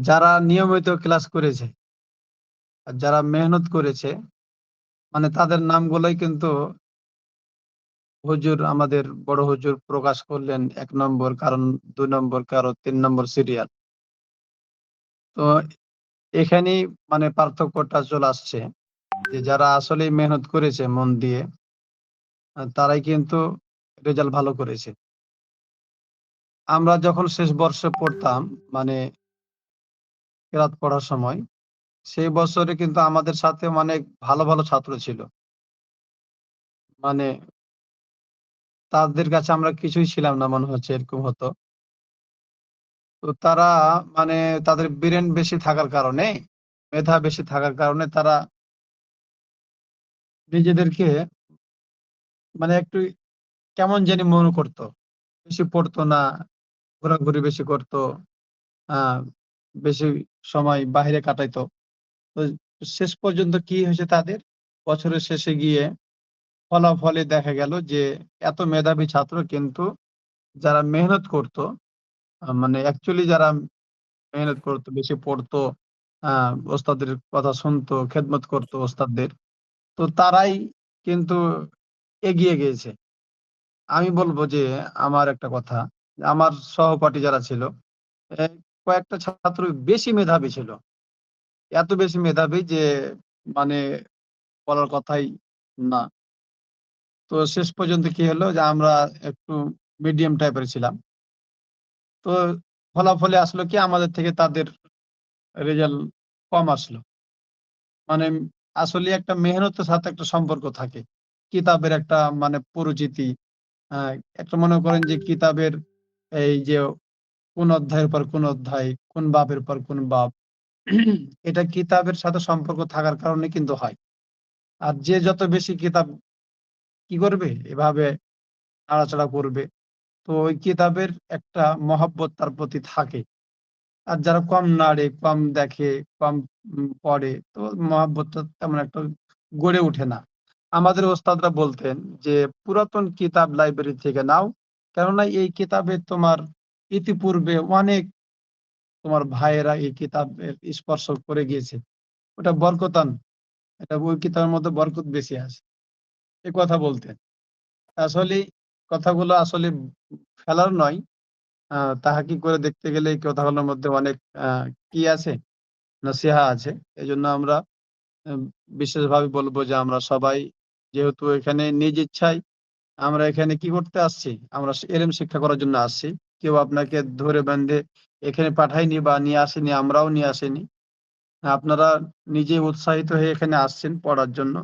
যারা নিয়মিত ক্লাস করেছে আর যারা মেহনত করেছে, মানে তাদের নামগুলোই কিন্তু হুজুর, আমাদের বড় হুজুর প্রকাশ করলেন ১ নম্বর, কারণ ২ নম্বর, কারো ৩ নম্বর সিরিয়াল। তো এখানেই মানে পার্থক্যটা চলে আসছে যে যারা আসলেই মেহনত করেছে মন দিয়ে, তারাই কিন্তু রেজাল্ট ভালো করেছে। আমরা যখন শেষ বর্ষে পড়তাম, মানে কেরাত পড়ার সময়, সেই বছরে কিন্তু আমাদের সাথে অনেক ভালো, ভালো ছাত্র ছিল। মানে তাদের কাছে আমরা কিছুই ছিলাম না মনে হচ্ছে, এরকম হতো। তো তারা মানে তাদের ব্রেন বেশি থাকার কারণে, মেধা বেশি থাকার কারণে তারা নিজেদেরকে মানে একটু কেমন জানি মনে করত। বেশি পড়তো না, ঘোরাঘুরি বেশি করত, আ বেশি সময় বাহিরে কাটাইতো। তো শেষ পর্যন্ত কি হয়েছে তাদের? বছরের শেষে গিয়ে ফলাফলে দেখা গেল যে এত মেধাবী ছাত্র, কিন্তু যারা মেহনত করত, মানে অ্যাকচুয়ালি যারা মেহনত করত, বেশি পড়তো, আ ওস্তাদের কথা শুনতো, খেদমত করত ওস্তাদদের, তো তারাই কিন্তু এগিয়ে গিয়েছে। আমি বলব যে আমার একটা কথা, আমার সহপাঠী যারা ছিল, এ কয়েকটা ছাত্র বেশি মেধাবী ছিল। এত বেশি মেধাবী যে মানে বলার কথাই না। তো শেষ পর্যন্ত কি হলো যে আমরা একটু মিডিয়াম টাইপের ছিলাম। তো ফলাফলে আসলো কি, আমাদের থেকে তাদের রেজাল্ট কম আসলো। মানে আসলে একটা মেহনতের সাথে একটা সম্পর্ক থাকে। কিতাবের একটা মানে পরিচিতি, আ একটা মনে করেন যে কিতাবের এই যে কোন অধ্যায়ের পর কোন অধ্যায়, কোন বাবের পর কোন বাব, এটা কিতাবের সাথে সম্পর্ক থাকার কারণে কিন্তু হয়। আর যে যত বেশি কিতাব কি করবে? এভাবে নাড়াচাড়া করবে, তো ওই কিতাবের একটা মহাব্বত তার প্রতি থাকে। আর যারা কম নাড়ে, কম দেখে, কম পড়ে, তো মহাব্বতটা তেমন একটা গড়ে ওঠে না। আমাদের ওস্তাদরা বলতেন যে, "পুরাতন কিতাব লাইব্রেরি থেকে নাও। কেননা এই কিতাবে তোমার ইতিপূর্বে অনেক তোমার ভাইয়েরা এই কিতাবের স্পর্শ করে গিয়েছে। ওটা বরকতান। এটা ওই কিতাবের মধ্যে বরকত বেশি আছে।" এ কথা বলতেন। আসলেই কথাগুলো আসলে ফেলার নয়। আ তাহাকি করে দেখতে গেলে এই কথাগুলোর মধ্যে অনেক আ কি আছে? নসিহা আছে। এজন্য আমরা এম বিশেষভাবে বলব যে আমরা সবাই যেহেতু এখানে নিজ ইচ্ছায় আমরা এখানে কি করতে আসছি? আমরা ইলম শিক্ষা করার জন্য আসছি। কেউ আপনাকে ধরে বেঁধে এখানে পাঠায়নি বা নিয়ে আসেনি, আমরাও নিয়ে আসিনি। আপনারা নিজেই উৎসাহিত হয়ে এখানে আসছেন পড়ার জন্য।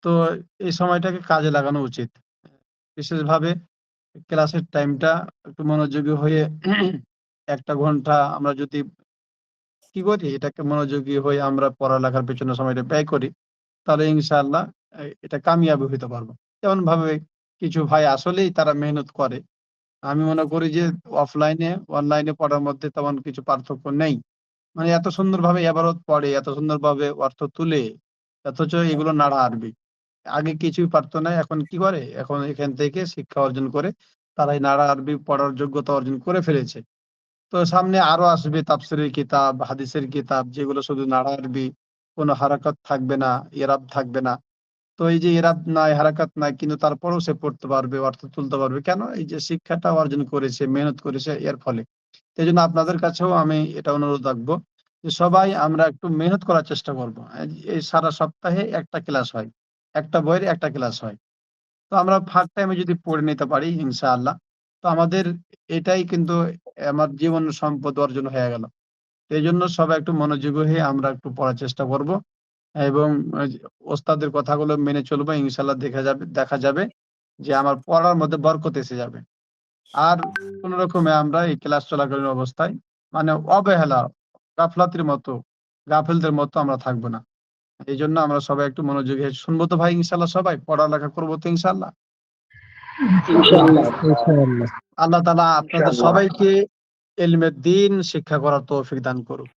তো এই সময়টাকে কাজে লাগানো উচিত। বিশেষভাবে ক্লাসের টাইমটা একটু মনোযোগী হয়ে ১ টা ঘন্টা আমরা যদি কি করি, এটাকে মনোযোগী হয়ে আমরা পড়ালেখার পেছনে সময়টা ব্যয় করি, তাহলে ইনশাআল্লাহ এটা কামিয়াবি হইতে পারবো। যেমনভাবে কিছু ভাই আসলেই তারা মেহনত করে। আমি মনে করি যে অফলাইনে, অনলাইনে পড়ার মধ্যে তেমন কিছু পার্থক্য নেই। মানে এত সুন্দরভাবে ইবারত পড়ে, এত সুন্দরভাবে অর্থ তুলে, অথচ এগুলো নাড়া আরবি। আগে কিছুই পারত না, এখন কি করে? এখন এখান থেকে শিক্ষা অর্জন করে তারা এই নাড়া আরবি পড়ার যোগ্যতা অর্জন করে ফেলেছে। তো সামনে আরো আসবে তাফসীরের কিতাব, হাদিসের কিতাব, যেগুলো শুধু নাড়া আরবি, কোন হারাকাত থাকবে না, ইরাব থাকবে না। তো এই যে ইরাব নাই, হারাকাত নাই, কিন্তু তারপরেও সে পড়তে পারবে, অর্থ তুলতে পারবে। কেন? এই যে শিক্ষাটা অর্জন করেছে, মেহনত করেছে এর ফলে। এজন্য আপনাদের কাছেও আমি এটা অনুরোধ রাখবো যে সবাই আমরা একটু মেহনত করার চেষ্টা করব। এই সারা সপ্তাহে ১ টা ক্লাস হয়। একটা বইয়ের ১ টা ক্লাস হয়। তো আমরা ফাঁক টাইমে যদি পড়ে নিতে পারি ইনশাআল্লাহ, তো আমাদের এটাই কিন্তু আমার জীবন সম্পদ অর্জন হয়ে গেল। এজন্য সবাই একটু মনোযোগী হয়ে আমরা একটু পড়ার চেষ্টা করব এবং যে ওস্তাদের কথাগুলো মেনে চলবো, ইনশাআল্লাহ দেখা যাবে যে আমার পড়ার মধ্যে বরকত এসে যাবে। আর কোন রকমে আমরা এই ক্লাস চলাকালীন অবস্থায় মানে অবহেলা, গাফলাতির মতো, গাফিলদের মতো আমরা থাকবো না। এজন্য আমরা সবাই একটু মনোযোগী হয়ে শুনবো তো ভাই, ইনশাআল্লাহ সবাই পড়ালেখা করব তো ইনশাআল্লাহ? ইনশাআল্লাহ। ইনশাআল্লাহ। আল্লাহ তাআলা আপনাদের ইনশাআল্লাহ। সবাইকে ইলমে দ্বীন শিক্ষা করার তৌফিক দান করুক।